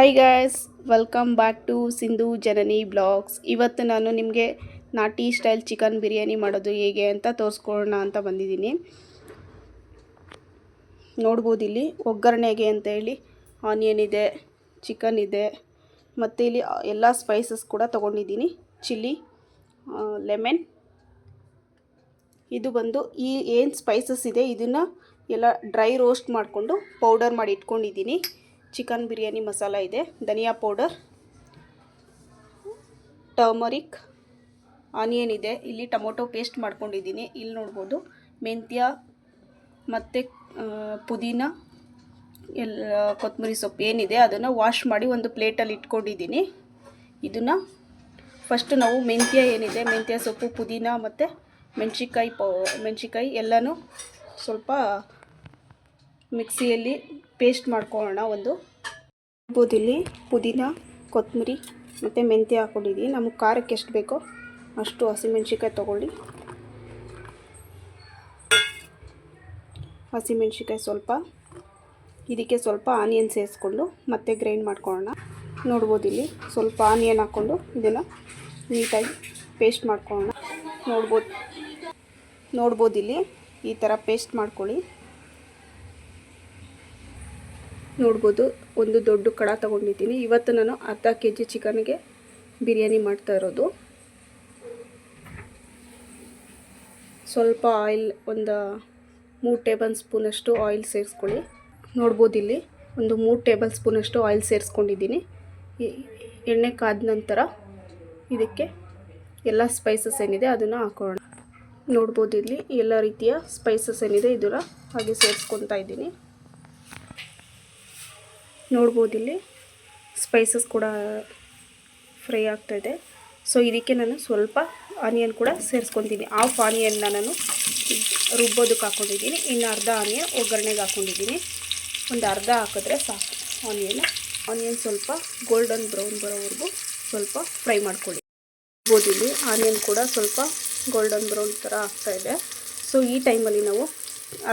Hi guys, welcome back to Sindhu Janani vlogs. ಇವತ್ತು ನಾನು ನಿಮಗೆ ನಾಟಿ ಸ್ಟೈಲ್ ಚಿಕನ್ ಬಿರಿಯಾನಿ ಮಾಡೋದು ಹೇಗೆ ಅಂತ ತೋರಿಸ್ಕೊಳ್ಳೋಣ ಅಂತ ಬಂದಿದ್ದೀನಿ. ನೋಡ್ಬೋದು ಇಲ್ಲಿ ಒಗ್ಗರಣೆಗೆ ಅಂತ ಹೇಳಿ ಆನಿಯನ್ ಇದೆ, ಚಿಕನ್ ಇದೆ, ಮತ್ತು ಇಲ್ಲಿ ಎಲ್ಲ ಸ್ಪೈಸಸ್ ಕೂಡ ತೊಗೊಂಡಿದ್ದೀನಿ. ಚಿಲ್ಲಿ, ಲೆಮನ್, ಇದು ಬಂದು ಈ ಏನು ಸ್ಪೈಸಸ್ ಇದೆ ಇದನ್ನು ಎಲ್ಲ ಡ್ರೈ ರೋಸ್ಟ್ ಮಾಡಿಕೊಂಡು ಪೌಡರ್ ಮಾಡಿ ಇಟ್ಕೊಂಡಿದ್ದೀನಿ. ಚಿಕನ್ ಬಿರಿಯಾನಿ ಮಸಾಲ ಇದೆ, ಧನಿಯಾ ಪೌಡರ್, ಟರ್ಮರಿಕ್, ಆನಿಯನ್ ಇದೆ, ಇಲ್ಲಿ ಟೊಮೊಟೊ ಪೇಸ್ಟ್ ಮಾಡ್ಕೊಂಡಿದ್ದೀನಿ. ಇಲ್ಲಿ ನೋಡ್ಬೋದು ಮೆಂತ್ಯ ಮತ್ತು ಪುದೀನ ಎಲ್ಲ ಕೊತ್ತಂಬರಿ ಸೊಪ್ಪು ಏನಿದೆ ಅದನ್ನು ವಾಶ್ ಮಾಡಿ ಒಂದು ಪ್ಲೇಟಲ್ಲಿ ಇಟ್ಕೊಂಡಿದ್ದೀನಿ. ಇದನ್ನು ಫಸ್ಟು ನಾವು ಮೆಂತ್ಯ ಏನಿದೆ, ಮೆಂತ್ಯ ಸೊಪ್ಪು, ಪುದೀನ ಮತ್ತು ಮೆಣಸಿಕಾಯಿ ಎಲ್ಲನೂ ಸ್ವಲ್ಪ ಮಿಕ್ಸಿಯಲ್ಲಿ ಪೇಸ್ಟ್ ಮಾಡ್ಕೊಳ್ಳೋಣ. ಇಲ್ಲಿ ಪುದೀನ, ಕೊತ್ತಂಬರಿ ಮತ್ತು ಮೆಂತ್ಯ ಹಾಕ್ಕೊಂಡಿದ್ದೀನಿ. ನಮಗೆ ಖಾರಕ್ಕೆ ಎಷ್ಟು ಬೇಕೋ ಅಷ್ಟು ಹಸಿಮೆಣ್ಸಿಕಾಯಿ ತೊಗೊಳ್ಳಿ. ಹಸಿಮೆಣ್ಸಿಕಾಯಿ ಸ್ವಲ್ಪ, ಇದಕ್ಕೆ ಸ್ವಲ್ಪ ಆನಿಯನ್ ಸೇರಿಸ್ಕೊಂಡು ಮತ್ತೆ ಗ್ರೈಂಡ್ ಮಾಡ್ಕೊಳ್ಳೋಣ. ನೋಡ್ಬೋದು ಇಲ್ಲಿ ಸ್ವಲ್ಪ ಆನಿಯನ್ ಹಾಕ್ಕೊಂಡು ಇದನ್ನು ನೀಟಾಗಿ ಪೇಸ್ಟ್ ಮಾಡ್ಕೊಳ್ಳೋಣ. ನೋಡ್ಬೋದು ಇಲ್ಲಿ ಈ ಥರ ಪೇಸ್ಟ್ ಮಾಡ್ಕೊಳ್ಳಿ. ನೋಡ್ಬೋದು ಒಂದು ದೊಡ್ಡ ಕಡ ತೊಗೊಂಡಿದ್ದೀನಿ. ಇವತ್ತು ನಾನು ಅರ್ಧ kg ಚಿಕನ್ಗೆ ಬಿರಿಯಾನಿ ಮಾಡ್ತಾ ಇರೋದು. ಸ್ವಲ್ಪ ಆಯಿಲ್, ಒಂದು 3 ಟೇಬಲ್ ಸ್ಪೂನಷ್ಟು ಆಯಿಲ್ ಸೇರಿಸ್ಕೊಳ್ಳಿ. ನೋಡ್ಬೋದು ಇಲ್ಲಿ ಒಂದು 3 ಟೇಬಲ್ ಸ್ಪೂನಷ್ಟು ಆಯಿಲ್ ಸೇರಿಸ್ಕೊಂಡಿದ್ದೀನಿ. ಎಣ್ಣೆ ಕಾದ ನಂತರ ಇದಕ್ಕೆ ಎಲ್ಲ ಸ್ಪೈಸಸ್ ಏನಿದೆ ಅದನ್ನು ಹಾಕೋಣ. ನೋಡ್ಬೋದು ಇಲ್ಲಿ ಎಲ್ಲ ರೀತಿಯ ಸ್ಪೈಸಸ್ ಏನಿದೆ ಇದನ್ನು ಹಾಗೆ ಸೇರಿಸ್ಕೊತಾ ಇದ್ದೀನಿ. ನೋಡ್ಬೋದು ಇಲ್ಲಿ ಸ್ಪೈಸಸ್ ಕೂಡ ಫ್ರೈ ಆಗ್ತಾಯಿದೆ. ಸೊ ಇದಕ್ಕೆ ನಾನು ಸ್ವಲ್ಪ ಆನಿಯನ್ ಕೂಡ ಸೇರಿಸ್ಕೊತೀನಿ. ಹಾಫ್ ಆನಿಯನ್ನ ನಾನು ರುಬ್ಬೋದಕ್ಕೆ ಹಾಕ್ಕೊಂಡಿದ್ದೀನಿ, ಇನ್ನು ಅರ್ಧ ಆನಿಯನ್ ಒಗ್ಗರಣೆಗೆ ಹಾಕ್ಕೊಂಡಿದ್ದೀನಿ. ಒಂದು ಅರ್ಧ ಹಾಕಿದ್ರೆ ಸಾಕು. ಆನಿಯನ್ ಸ್ವಲ್ಪ ಗೋಲ್ಡನ್ ಬ್ರೌನ್ ಬರೋವರೆಗೂ ಸ್ವಲ್ಪ ಫ್ರೈ ಮಾಡ್ಕೊಳ್ಳಿ. ನೋಡ್ಬೋದು ಇಲ್ಲಿ ಆನಿಯನ್ ಕೂಡ ಸ್ವಲ್ಪ ಗೋಲ್ಡನ್ ಬ್ರೌನ್ ಥರ ಆಗ್ತಾಯಿದೆ. ಸೊ ಈ ಟೈಮಲ್ಲಿ ನಾವು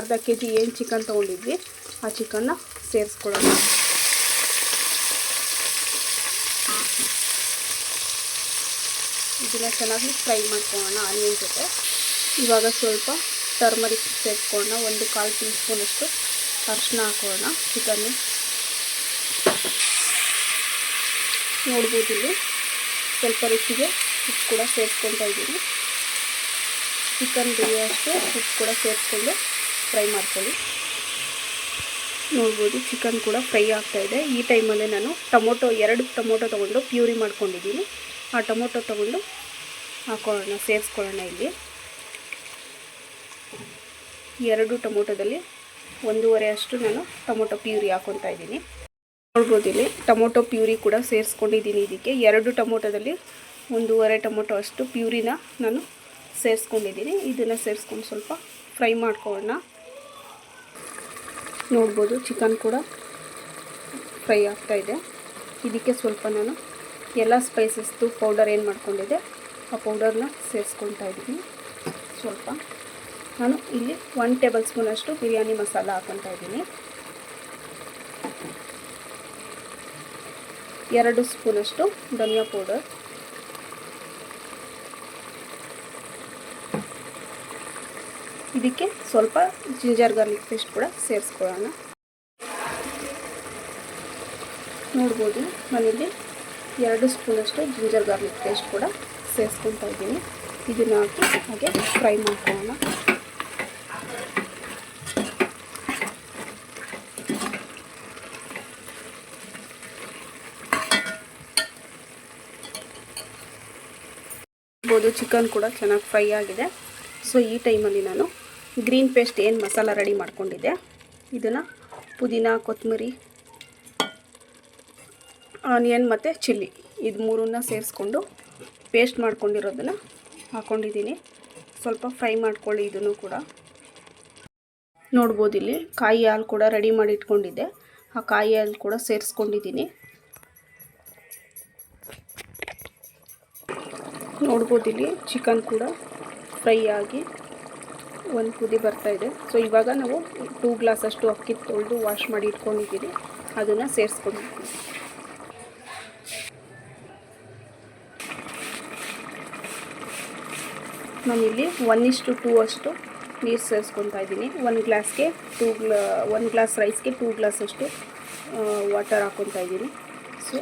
ಅರ್ಧ kg ಏನು ಚಿಕನ್ ತೊಗೊಂಡಿದ್ವಿ ಆ ಚಿಕನ್ನ ಸೇರಿಸ್ಕೊಳ್ಳೋಣ. ಇದನ್ನು ಚೆನ್ನಾಗಿ ಫ್ರೈ ಮಾಡ್ಕೊಳ್ಳೋಣ ಆನಿಯನ್ ಜೊತೆ. ಇವಾಗ ಸ್ವಲ್ಪ ಟರ್ಮರಿಕ್ ಸೇರಿಸ್ಕೊಳ್ಳೋಣ. 1/4 ಟೀ ಸ್ಪೂನಷ್ಟು ಅರಿಶಿನ ಹಾಕೋಣ ಚಿಕನ್ನು. ನೋಡ್ಬೋದು ಇಲ್ಲಿ ಸ್ವಲ್ಪ ರುಚಿಗೆ ಉಪ್ಪು ಕೂಡ ಸೇರಿಸ್ಕೊತಾ ಇದ್ದೀನಿ. ಚಿಕನ್ ಬೇಯೋಷ್ಟು ಉಪ್ಪು ಕೂಡ ಸೇರಿಸ್ಕೊಂಡು ಫ್ರೈ ಮಾಡ್ಕೊಳ್ಳಿ. ನೋಡ್ಬೋದು ಚಿಕನ್ ಕೂಡ ಫ್ರೈ ಆಗ್ತಾಯಿದೆ. ಈ ಟೈಮಲ್ಲಿ ನಾನು 2 ಟೊಮೊಟೊ ತೊಗೊಂಡು ಪ್ಯೂರಿ ಮಾಡ್ಕೊಂಡಿದ್ದೀನಿ. ಆ ಟೊಮೊಟೊ ತೊಗೊಂಡು ಹಾಕೊಳ್ಳೋಣ, ಸೇರಿಸ್ಕೊಳ್ಳೋಣ. ಇಲ್ಲಿ 2 ಟೊಮೊಟೊದಲ್ಲಿ 1.5 ಅಷ್ಟು ನಾನು ಟೊಮೊಟೊ ಪ್ಯೂರಿ ಹಾಕ್ಕೊತಾ ಇದ್ದೀನಿ. ನೋಡ್ಬೋದು ಇಲ್ಲಿ ಟೊಮೊಟೊ ಪ್ಯೂರಿ ಕೂಡ ಸೇರಿಸ್ಕೊಂಡಿದ್ದೀನಿ. ಇದಕ್ಕೆ 2 ಟೊಮೊಟೊದಲ್ಲಿ 1.5 ಟೊಮೊಟೊ ಅಷ್ಟು ಪ್ಯೂರಿನ ನಾನು ಸೇರಿಸ್ಕೊಂಡಿದ್ದೀನಿ. ಇದನ್ನು ಸೇರಿಸ್ಕೊಂಡು ಸ್ವಲ್ಪ ಫ್ರೈ ಮಾಡ್ಕೊಳ್ಳೋಣ. ನೋಡ್ಬೋದು ಚಿಕನ್ ಕೂಡ ಫ್ರೈ ಆಗ್ತಾಯಿದೆ. ಇದಕ್ಕೆ ಸ್ವಲ್ಪ ನಾನು ಎಲ್ಲ ಸ್ಪೈಸಸ್ದು ಪೌಡರ್ ಏನು ಮಾಡ್ಕೊಂಡಿದ್ದೆ ಆ ಪೌಡರ್ನ ಸೇರಿಸ್ಕೊತಾ ಇದ್ದೀನಿ. ಸ್ವಲ್ಪ ನಾನು ಇಲ್ಲಿ 1 ಟೇಬಲ್ ಸ್ಪೂನಷ್ಟು ಬಿರಿಯಾನಿ ಮಸಾಲ ಹಾಕ್ಕೊತಾ ಇದ್ದೀನಿ. 2 ಸ್ಪೂನಷ್ಟು ಧನಿಯಾ ಪೌಡರ್, ಇದಕ್ಕೆ ಸ್ವಲ್ಪ ಜಿಂಜರ್ ಗಾರ್ಲಿಕ್ ಪೇಸ್ಟ್ ಕೂಡ ಸೇರಿಸ್ಕೊಳ್ಳೋಣ. ನೋಡ್ಬೋದು ನಾನಿಲ್ಲಿ 2 ಸ್ಪೂನಷ್ಟು ಜಿಂಜರ್ ಗಾರ್ಲಿಕ್ ಪೇಸ್ಟ್ ಕೂಡ ಸೇರಿಸ್ಕೊತಾ ಇದ್ದೀನಿ. ಇದನ್ನು ಹಾಕಿ ಹಾಗೆ ಫ್ರೈ ಮಾಡ್ಕೊಳ್ಳೋಣ. ನೋಡ್ಬೋದು ಚಿಕನ್ ಕೂಡ ಚೆನ್ನಾಗಿ ಫ್ರೈ ಆಗಿದೆ. ಸೊ ಈ ಟೈಮಲ್ಲಿ ನಾನು ಗ್ರೀನ್ ಪೇಸ್ಟ್ ಏನು ಮಸಾಲ ರೆಡಿ ಮಾಡ್ಕೊಂಡಿದ್ದೆ ಇದನ್ನು ಪುದೀನ, ಕೊತ್ತಂಬರಿ, ಆನಿಯನ್ ಮತ್ತು ಚಿಲ್ಲಿ ಇದು 3ನ್ನ ಸೇರಿಸ್ಕೊಂಡು ಪೇಸ್ಟ್ ಮಾಡ್ಕೊಂಡಿರೋದನ್ನು ಹಾಕ್ಕೊಂಡಿದ್ದೀನಿ. ಸ್ವಲ್ಪ ಫ್ರೈ ಮಾಡ್ಕೊಳ್ಳಿ ಇದನ್ನು ಕೂಡ. ನೋಡ್ಬೋದು ಇಲ್ಲಿ ಕಾಯಿ ಹಾಲು ಕೂಡ ರೆಡಿ ಮಾಡಿ ಇಟ್ಕೊಂಡಿದ್ದೆ, ಆ ಕಾಯಿ ಹಾಲು ಕೂಡ ಸೇರಿಸ್ಕೊಂಡಿದ್ದೀನಿ. ನೋಡ್ಬೋದು ಇಲ್ಲಿ ಚಿಕನ್ ಕೂಡ ಫ್ರೈ ಆಗಿ ಒಂದು ಕುದಿ ಬರ್ತಾಯಿದೆ. ಸೊ ಇವಾಗ ನಾವು 2 ಗ್ಲಾಸ್ ಅಷ್ಟು ಅಕ್ಕಿ ತೊಳೆದು ವಾಶ್ ಮಾಡಿ ಇಟ್ಕೊಂಡಿದ್ದೀನಿ, ಅದನ್ನು ಸೇರಿಸ್ಕೊಂಡಿದ್ದೀನಿ. ನಾನಿಲ್ಲಿ 1:2 ಅಷ್ಟು ನೀರು ಸೇರಿಸ್ಕೊತಾ ಇದ್ದೀನಿ. 1 ಗ್ಲಾಸ್ಗೆ 1 ಗ್ಲಾಸ್ ರೈಸ್ಗೆ 2 ಗ್ಲಾಸ್ ಅಷ್ಟು ವಾಟರ್ ಹಾಕ್ಕೊತಾ ಇದ್ದೀನಿ. ಸೊ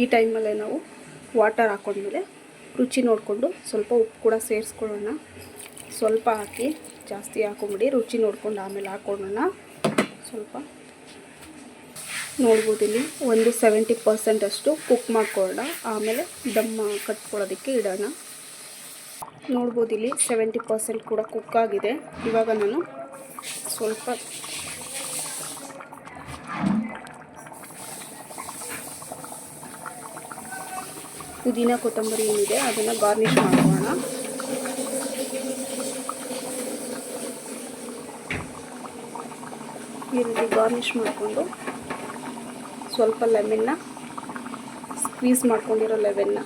ಈ ಟೈಮಲ್ಲೇ ನಾವು ವಾಟರ್ ಹಾಕ್ಕೊಂಡ್ಮೇಲೆ ರುಚಿ ನೋಡಿಕೊಂಡು ಸ್ವಲ್ಪ ಉಪ್ಪು ಕೂಡ ಸೇರಿಸ್ಕೊಳ್ಳೋಣ. ಸ್ವಲ್ಪ ಹಾಕಿ, ಜಾಸ್ತಿ ಹಾಕೊಂಬಿಡಿ, ರುಚಿ ನೋಡ್ಕೊಂಡು ಆಮೇಲೆ ಹಾಕೊಳ್ಳೋಣ. ಸ್ವಲ್ಪ ನೋಡ್ಬೋದು ಇಲ್ಲಿ ಒಂದು 70% ಅಷ್ಟು ಕುಕ್ ಮಾಡ್ಕೊಳ್ಳೋಣ, ಆಮೇಲೆ ದಮ್ ಕಟ್ಕೊಳ್ಳೋದಕ್ಕೆ ಇಡೋಣ. ನೋಡ್ಬೋದು ಇಲ್ಲಿ 70% ಕೂಡ ಕುಕ್ ಆಗಿದೆ. ಇವಾಗ ನಾನು ಸ್ವಲ್ಪ ಪುದೀನ ಕೊತ್ತಂಬರಿ ಏನಿದೆ ಅದನ್ನು ಗಾರ್ನಿಷ್ ಮಾಡ್ಕೊಳ್ಳೋಣ. ಈ ರೀತಿ ಗಾರ್ನಿಷ್ ಮಾಡಿಕೊಂಡು ಸ್ವಲ್ಪ ಲೆಮನ್ನ ಸ್ಕ್ವೀಸ್ ಮಾಡ್ಕೊಂಡಿರೋ ಲೆಮನ್ನ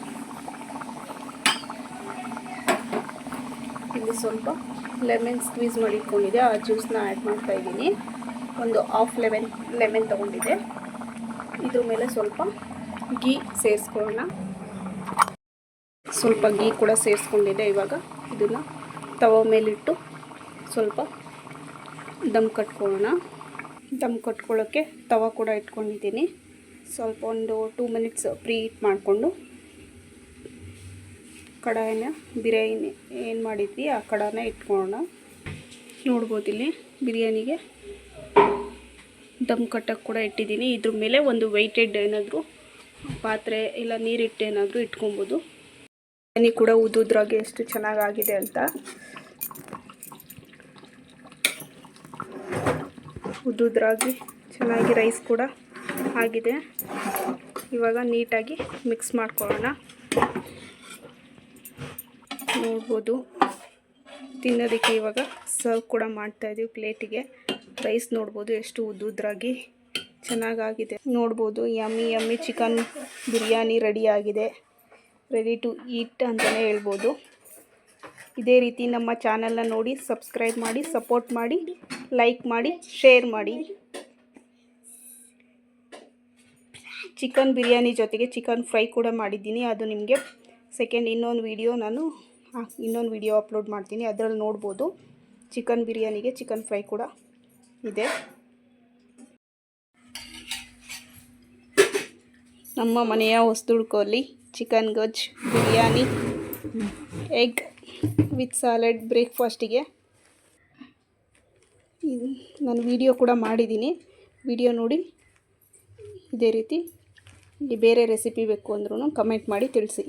ಇಲ್ಲಿ ಸ್ವಲ್ಪ ಲೆಮನ್ ಸ್ಕ್ವೀಸ್ ಮಾಡಿ ಇಟ್ಕೊಂಡಿದೆ, ಆ ಜ್ಯೂಸನ್ನ ಆ್ಯಡ್ ಮಾಡ್ತಾಯಿದ್ದೀನಿ. ಒಂದು ಹಾಫ್ ಲೆಮನ್ ತೊಗೊಂಡಿದೆ. ಇದ್ರ ಮೇಲೆ ಸ್ವಲ್ಪ ಗೀ ಸೇರಿಸ್ಕೊಳ್ಳೋಣ. ಸ್ವಲ್ಪ ಗೀ ಕೂಡ ಸೇರಿಸ್ಕೊಂಡಿದೆ. ಇವಾಗ ಇದನ್ನು ತವ ಮೇಲಿಟ್ಟು ಸ್ವಲ್ಪ ದಮ್ ಕಟ್ಕೊಳ್ಳೋಣ. ದಮ್ ಕಟ್ಕೊಳ್ಳೋಕ್ಕೆ ತವ ಕೂಡ ಇಟ್ಕೊಂಡಿದ್ದೀನಿ. ಸ್ವಲ್ಪ ಒಂದು 2 ಮಿನಿಟ್ಸ್ ಪ್ರೀ ಹೀಟ್ ಮಾಡಿಕೊಂಡು ಕಡಾಯಿನ ಬಿರಿಯಾನಿ ಏನು ಮಾಡಿದ್ವಿ ಆ ಕಡಾನ ಇಟ್ಕೊಳ್ಳೋಣ. ನೋಡ್ಬೋದು ಇಲ್ಲಿ ಬಿರಿಯಾನಿಗೆ ದಮ್ ಕಟ್ಟಕ್ಕೆ ಕೂಡ ಇಟ್ಟಿದ್ದೀನಿ. ಇದ್ರ ಮೇಲೆ ಒಂದು ವೆಯ್ಟೆಡ್ ಏನಾದರೂ ಪಾತ್ರೆ ಇಲ್ಲ ನೀರಿಟ್ಟು ಏನಾದರೂ ಇಟ್ಕೊಬೋದು. ಬಿರಿಯಾನಿ ಕೂಡ ಉದುದ್ರಾಗೆ ಎಷ್ಟು ಚೆನ್ನಾಗಾಗಿದೆ ಅಂತ. ಉದುದ್ರಾಗಿ ಚೆನ್ನಾಗಿ ರೈಸ್ ಕೂಡ ಆಗಿದೆ. ಇವಾಗ ನೀಟಾಗಿ ಮಿಕ್ಸ್ ಮಾಡ್ಕೊಳ್ಳೋಣ. ನೋಡ್ಬೋದು ತಿನ್ನೋದಕ್ಕೆ ಇವಾಗ ಸರ್ವ್ ಕೂಡ ಮಾಡ್ತಾಯಿದ್ದೀವಿ ಪ್ಲೇಟಿಗೆ. ರೈಸ್ ನೋಡ್ಬೋದು ಎಷ್ಟು ಉದುದ್ರಾಗಿ ಚೆನ್ನಾಗಾಗಿದೆ. ನೋಡ್ಬೋದು ಯಮ್ಮಿ ಚಿಕನ್ ಬಿರಿಯಾನಿ ರೆಡಿಯಾಗಿದೆ. ರೆಡಿ ಟು ಈಟ್ ಅಂತಲೇ ಹೇಳ್ಬೋದು. ಇದೇ ರೀತಿ ನಮ್ಮ ಚಾನಲ್ನ ನೋಡಿ ಸಬ್ಸ್ಕ್ರೈಬ್ ಮಾಡಿ, ಸಪೋರ್ಟ್ ಮಾಡಿ, ಲೈಕ್ ಮಾಡಿ, ಶೇರ್ ಮಾಡಿ. ಚಿಕನ್ ಬಿರಿಯಾನಿ ಜೊತೆಗೆ ಚಿಕನ್ ಫ್ರೈ ಕೂಡ ಮಾಡಿದ್ದೀನಿ. ಅದು ನಿಮಗೆ ಇನ್ನೊಂದು ವಿಡಿಯೋ ಅಪ್ಲೋಡ್ ಮಾಡ್ತೀನಿ, ಅದರಲ್ಲಿ ನೋಡ್ಬೋದು. ಚಿಕನ್ ಬಿರಿಯಾನಿಗೆ ಚಿಕನ್ ಫ್ರೈ ಕೂಡ ಇದೆ. ನಮ್ಮ ಮನೆಯ ಹೊಸದುಡ್ಕೋಲಿ ಚಿಕನ್ ಗೊಜ್ಜು ಬಿರಿಯಾನಿ ಎಗ್ ವಿತ್ ಸಾಲೆಡ್ ಬ್ರೇಕ್ಫಾಸ್ಟಿಗೆ ನಾನು ವಿಡಿಯೋ ಕೂಡ ಮಾಡಿದ್ದೀನಿ. ವಿಡಿಯೋ ನೋಡಿ ಇದೇ ರೀತಿ ಬೇರೆ ರೆಸಿಪಿ ಬೇಕು ಅಂದ್ರೂ ಕಮೆಂಟ್ ಮಾಡಿ ತಿಳಿಸಿ.